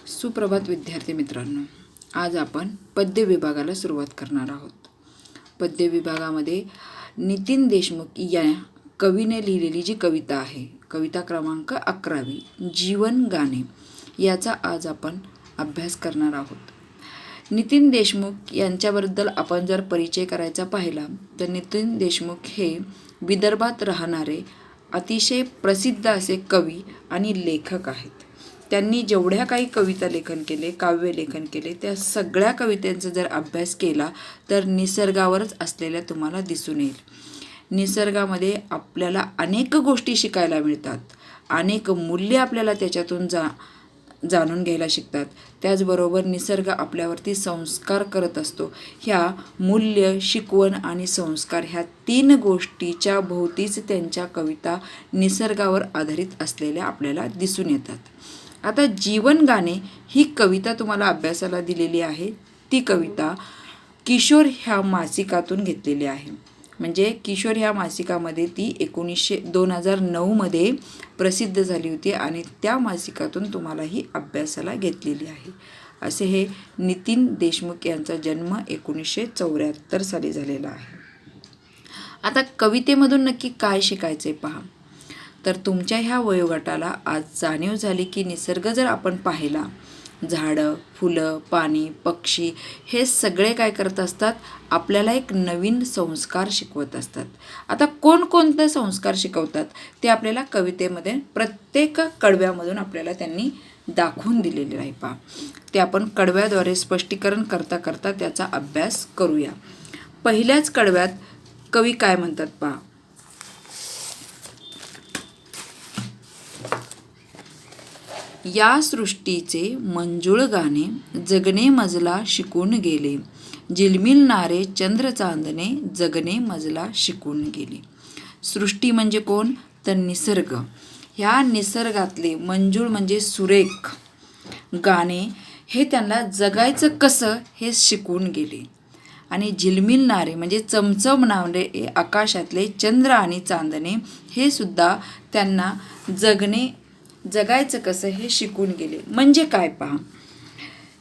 सुप्रभात विद्यार्थी मित्रांनो, आज आपण पद्य विभागाला सुरुवात करणार आहोत. पद्य विभागामध्ये नितीन देशमुख या कवीने लिहिलेली जी कविता आहे, कविता क्रमांक 11, जीवन गाणे, याचा आज आपण अभ्यास करणार आहोत. नितीन देशमुख यांच्याबद्दल आपण जर परिचय करायचा पाहिला तर नितीन देशमुख हे विदर्भात राहणारे अतिशय प्रसिद्ध असे कवी आणि लेखक आहेत. त्यांनी जेवढ्या काही कविता लेखन केले, काव्य लेखन केले, त्या सगळ्या कवितांचा जर अभ्यास केला तर निसर्गावरच असलेल्या तुम्हाला दिसून येईल. निसर्गामध्ये आपल्याला अनेक गोष्टी शिकायला मिळतात, अनेक मूल्य आपल्याला त्याच्यातून जाणून घ्यायला शिकतात. त्याचबरोबर निसर्ग आपल्यावरती संस्कार करत असतो. ह्या मूल्य, शिकवण आणि संस्कार ह्या 3 गोष्टीच्या भोवतीच त्यांच्या कविता निसर्गावर आधारित असलेल्या आपल्याला दिसून येतात. आता जीवन गाणे ही कविता तुम्हाला अभ्यासाला दिलेली आहे. ती कविता किशोर ह्या मासिकातून घेतलेली आहे. म्हणजे किशोर ह्या मासिकामध्ये ती 2009 प्रसिद्ध झाली होती आणि त्या मासिकातून तुम्हाला ही अभ्यासाला घेतलेली आहे. असे हे नितीन देशमुख यांचा जन्म 1974 साली झालेला आहे. आता कवितेमधून नक्की काय शिकायचे पहा. तर तुमच्या ह्या वयोगटाला आज जाणीव झाली की निसर्ग जर आपण पाहिला, झाडं, फुलं, पाणी, पक्षी हे सगळे काय करत असतात, आपल्याला एक नवीन संस्कार शिकवत असतात. आता कोणकोणते संस्कार शिकवतात ते आपल्याला कवितेमध्ये प्रत्येक कडव्यामधून आपल्याला त्यांनी दाखवून दिलेले आहे. पहा, ते आपण कडव्याद्वारे स्पष्टीकरण करता करता त्याचा अभ्यास करूया. पहिल्याच कडव्यात कवी काय म्हणतात पहा. या सृष्टीचे मंजुळ गाणे जगणे मजला शिकून गेले, झिलमिलणारे चंद्र चांदणे जगणे मजला शिकून गेले. सृष्टी म्हणजे कोण, तर निसर्ग. ह्या निसर्गातले मंजुळ म्हणजे सुरेख गाणे हे त्यांना जगायचं कसं हे शिकून गेले. आणि झिलमिलणारे म्हणजे चमचमणारे आकाशातले चंद्र आणि चांदणे हे सुद्धा त्यांना जगायचं कसं हे शिकून गेले. म्हणजे काय पहा,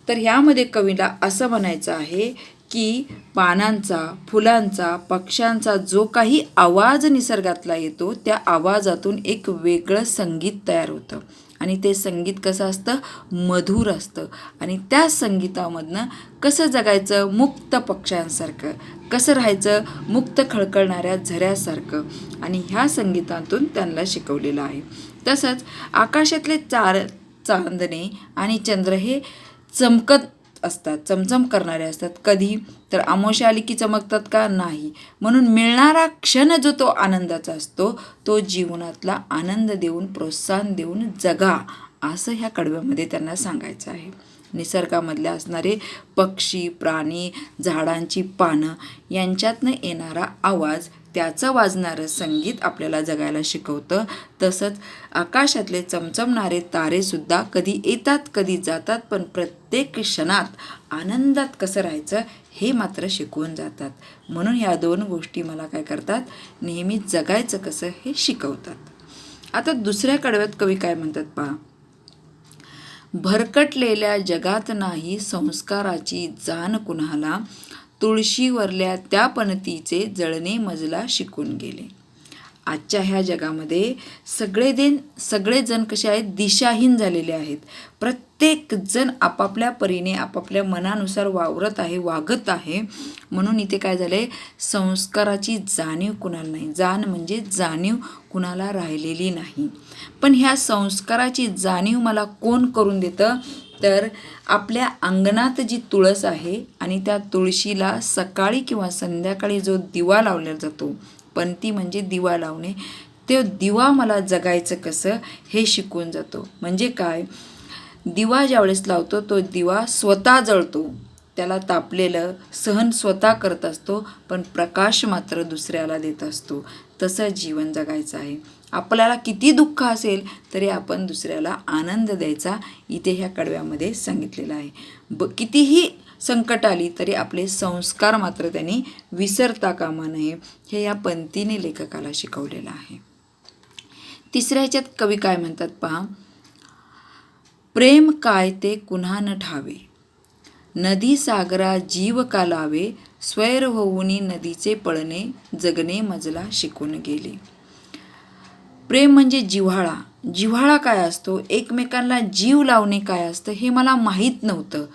तर ह्यामध्ये कवीला असं म्हणायचं आहे की पानांचा, फुलांचा, पक्ष्यांचा जो काही आवाज निसर्गातला येतो त्या आवाजातून एक वेगळं संगीत तयार होतं आणि ते संगीत कसं असतं, मधुर असतं. आणि त्या संगीतामधनं कसं जगायचं, मुक्त पक्ष्यांसारखं कसं राहायचं, मुक्त खळखळणाऱ्या झऱ्यासारखं. आणि ह्या संगीतातून त्यांना शिकवलेलं आहे. तसंच आकाशातले चांदणे आणि चंद्र हे चमकत असतात, चमचम करणारे असतात. कधी तर अमावस्या आली की चमकतात का, नाही. म्हणून मिळणारा क्षण जो तो आनंदाचा असतो तो जीवनातला आनंद देऊन, प्रोत्साहन देऊन जगा, असं ह्या कडव्यामध्ये त्यांना सांगायचं आहे. निसर्गामधले असणारे पक्षी, प्राणी, झाडांची पानं यांच्यातनं येणारा आवाज, त्याचं वाजणारं संगीत आपल्याला जगायला शिकवतं. तसंच आकाशातले चमचमणारे तारेसुद्धा कधी येतात, कधी जातात, पण प्रत्येक क्षणात आनंदात कसं राहायचं हे मात्र शिकवून जातात. म्हणून ह्या 2 गोष्टी मला काय करतात, नेहमी जगायचं कसं हे शिकवतात. आता दुसऱ्या कडव्यात कवी काय म्हणतात पहा. भरकटलेल्या जगात नाही संस्काराची जाण कुणाला, तुळशीवरल्या त्या पणतीचे जळणे मजला शिकून गेले. आजच्या ह्या जगामध्ये सगळेजण कसे आहेत, दिशाहीन झालेले आहेत. प्रत्येक जण आपापल्या परीने आपापल्या मनानुसार वागत आहे. म्हणून इथे काय झालंय, संस्काराची जाणीव कुणाला नाही. म्हणजे जाणीव कुणाला राहिलेली नाही. पण ह्या संस्काराची जाणीव मला कोण करून देतं, तर आपल्या अंगणात जी तुळस आहे आणि त्या तुळशीला सकाळी किंवा संध्याकाळी जो दिवा लावला जातो, पणती म्हणजे दिवा लावणे, ते दिवा मला जगायचं कसं हे शिकवून जातो. म्हणजे काय, दिवा ज्यावेळेस लावतो तो दिवा स्वतः जळतो, त्याला तापलेलं सहन स्वतः करत असतो, पण प्रकाश मात्र दुसऱ्याला देत असतो. तसं जीवन जगायचं आहे. आपल्याला किती दुःख असेल तरी आपण दुसऱ्याला आनंद द्यायचा, इथे ह्या कडव्यामध्ये सांगितलेलं आहे. कितीही संकट आली तरी आपले संस्कार मात्र त्यांनी विसरता कामा नये, हे या पंक्तीने लेखकाला शिकवलेलं आहे. तिसऱ्या ह्याच्यात कवी काय म्हणतात पहा. प्रेम काय ते कुन्हा न ठावे, नदी सागरा जीव का लावे, स्वैर होऊनी नदीचे पळणे, जगणे मजला शिकून गेले. प्रेम म्हणजे जिव्हाळा. जिव्हाळा काय असतो, एकमेकांना जीव लावणे काय असतं हे मला माहीत नव्हतं.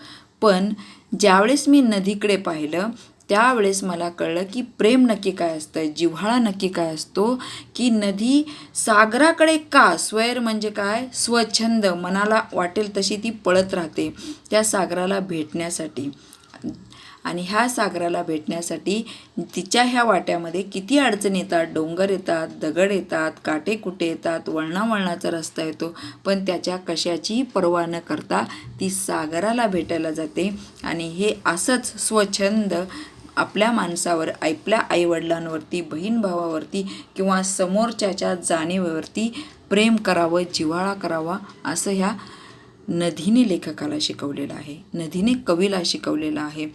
पण ज्यावेळेस मी नदीकडे पाहिलं त्यावेळेस मला कळलं की प्रेम नक्की काय असतं, जिव्हाळा नक्की काय असतो. की नदी सागराकडे का, स्वैर म्हणजे काय, स्वच्छंद, मनाला वाटेल तशी ती पळत राहते त्या सागराला भेटण्यासाठी. आणि ह्या सागराला भेटण्यासाठी तिच्या ह्या वाट्यामध्ये किती अडचणी येतात, डोंगर येतात, दगड येतात, काटे कुटे येतात, वळणावळणाचा रस्ता येतो, पण त्याच्या कशाचीही पर्वा न करता ती सागराला भेटायला जाते. आणि हे असंच स्वच्छंद आपल्या माणसावर, आपल्या आईवडिलांवरती, बहीण भावावरती किंवा समोरच्याच्या जाणीवेवरती प्रेम करावं, जिव्हाळा करावा असं ह्या नदीने लेखकाला शिकवलेलं आहे, नदीने कवीला शिकवलेलं आहे.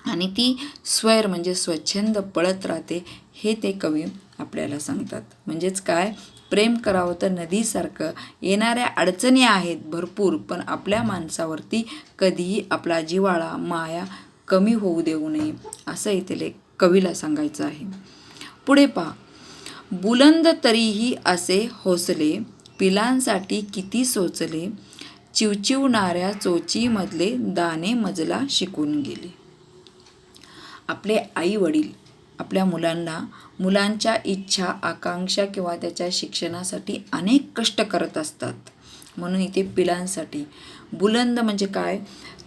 आणि ती स्वैर म्हणजे स्वच्छंद पळत राहते हे ते कवी आपल्याला सांगतात. म्हणजेच काय, प्रेम करावं तर नदीसारखं. येणाऱ्या अडचणी आहेत भरपूर, पण आपल्या माणसावरती कधीही आपला जिव्हाळा, माया कमी होऊ देऊ नये असं इथे कवीला सांगायचं आहे. पुढे पहा, बुलंद तरीही असे हौसले, पिलांसाठी किती सोचले, चिवचिवणाऱ्या चोचीमधले दाणे मजला शिकून गेले. आपले आई वडील आपल्या मुलांना, मुलांच्या इच्छा, आकांक्षा किंवा त्याच्या शिक्षणासाठी अनेक कष्ट करत असतात. म्हणून इथे पिलांसाठी. बुलंद म्हणजे काय,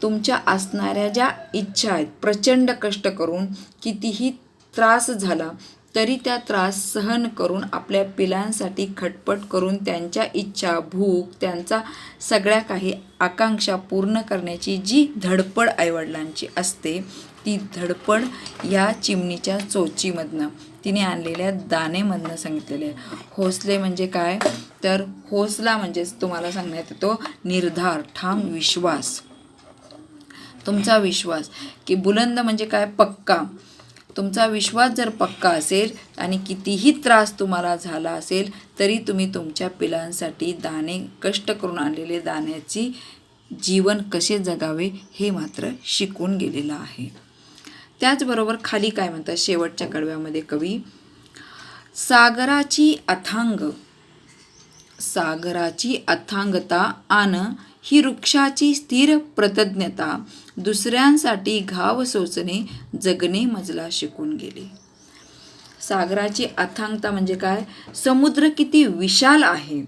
तुमच्या असणाऱ्या ज्या इच्छा आहेत, प्रचंड कष्ट करून कितीही त्रास झाला तरी त्या त्रास सहन करून आपल्या पिलांसाठी खटपट करून त्यांच्या इच्छा, भूक, त्यांचा सगळ्या काही आकांक्षा पूर्ण करण्याची जी धडपड आईवडिलांची असते, ती धडपड या चिमणीच्या चोचीमधनं, तिने आणलेल्या दाणेमधनं सांगितलेले आहे. हौसले म्हणजे काय, तर हौसला म्हणजेच तुम्हाला सांगण्यात येतो निर्धार, ठाम विश्वास, तुमचा विश्वास. की बुलंद म्हणजे काय, पक्का. तुमचा विश्वास जर पक्का असेल आणि कितीही त्रास तुम्हाला झाला असेल तरी तुम्ही तुमच्या पिलांसाठी दाणे, कष्ट करून आणलेले दाण्याची जीवन कसे जगावे हे मात्र शिकून गेलेलं आहे. त्याचबरोबर खाली काय म्हणतात शेवटच्या कडव्यामध्ये कवी, सागराची अथांगता आन ही वृक्षाची स्थिर प्रतिज्ञता, दुसऱ्यांसाठी घाव सोसणे, जगणे मजला शिकून गेले. सागराची अथांगता म्हणजे काय, समुद्र किती विशाल आहे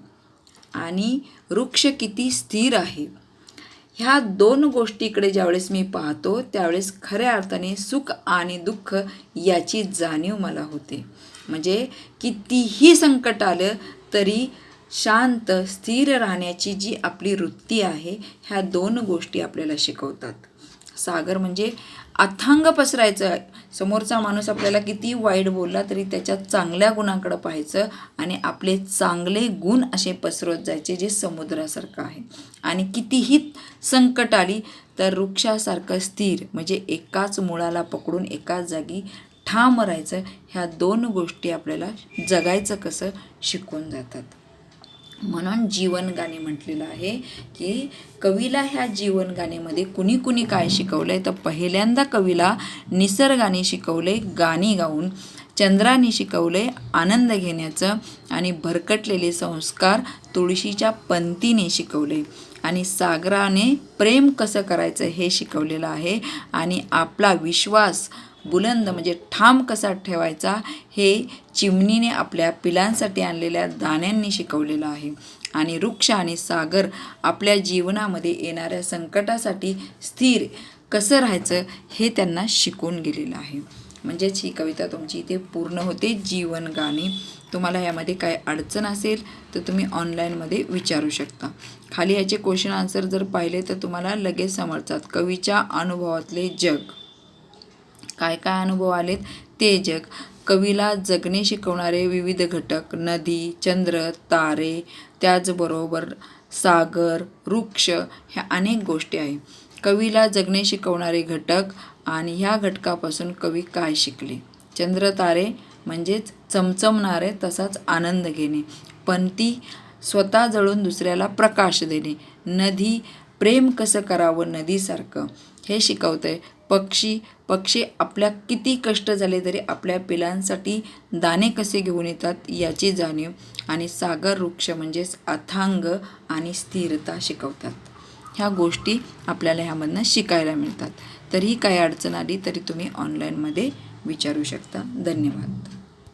आणि वृक्ष किती स्थिर आहे. ह्या दोन गोष्टीकडे ज्यावेळेस मी पाहतो त्यावेळेस खऱ्या अर्थाने सुख आणि दुःख याची जाणीव मला होते. म्हणजे कितीही संकट आलं तरी शांत स्थिर राहण्याची जी आपली वृत्ती आहे, ह्या दोन गोष्टी आपल्याला शिकवतात. सागर म्हणजे अथांग पसरायचं. समोरचा माणूस आपल्याला किती वाईट बोलला तरी त्याच्या चांगल्या गुणांकडे पाहायचं आणि आपले चांगले गुण असे पसरवत जायचे, जे समुद्रासारखं आहे. आणि कितीही संकट आली तर वृक्षासारखं स्थिर म्हणजे एकाच मुळाला पकडून एकाच जागी ठाम राहायचं. ह्या दोन गोष्टी आपल्याला जगायचं कसं शिकवून जातात. म्हणून जीवनगाणे म्हटलेलं आहे की कवीला ह्या जीवनगाणेमध्ये कुणी कुणी काय शिकवलंय, तर पहिल्यांदा कवीला निसर्गाने शिकवले गाणी गाऊन, चंद्राने शिकवले आनंद घेण्याचं, आणि भरकटलेले संस्कार तुळशीच्या पंक्तीने शिकवले, आणि सागराने प्रेम कसं करायचं हे शिकवलेलं आहे, आणि आपला विश्वास बुलंद म्हणजे ठाम कसा ठेवायचा हे चिमणीने आपल्या पिलांसाठी आणलेल्या दाण्यांनी शिकवलेलं आहे. आणि वृक्ष आणि सागर आपल्या जीवनामध्ये येणाऱ्या संकटासाठी स्थिर कसं राहायचं हे त्यांना शिकवून गेलेलं आहे. म्हणजेच ही कविता तुमची इथे पूर्ण होते. जीवनगाणी. तुम्हाला यामध्ये काय अडचण असेल तर तुम्ही ऑनलाईनमध्ये विचारू शकता. खाली याचे क्वेश्चन आन्सर जर पाहिले तर तुम्हाला लगेच समजतात. कवीच्या अनुभवातले जग, काय काय अनुभव आलेत ते जग, कवीला जगणे शिकवणारे विविध घटक, नदी, चंद्र, तारे, त्याचबरोबर सागर, वृक्ष, ह्या अनेक गोष्टी आहे. कवीला जगणे शिकवणारे घटक आणि ह्या घटकापासून कवी काय शिकले. चंद्र तारे म्हणजेच चमचमणारे, तसाच आनंद घेणे. पंथी स्वतः जळून दुसऱ्याला प्रकाश देणे. नदी प्रेम कसं करावं नदीसारखं हे शिकवतं आहे. पक्षी आपल्या किती कष्ट झाले तरी आपल्या पिलांसाठी दाणे कसे घेऊन येतात याची जाणीव, आणि सागर वृक्ष म्हणजेच अथांग आणि स्थिरता शिकवतात. ह्या गोष्टी आपल्याला ह्यामधनं शिकायला मिळतात. तरीही काही अडचण आली तरी तुम्ही ऑनलाईनमध्ये विचारू शकता. धन्यवाद.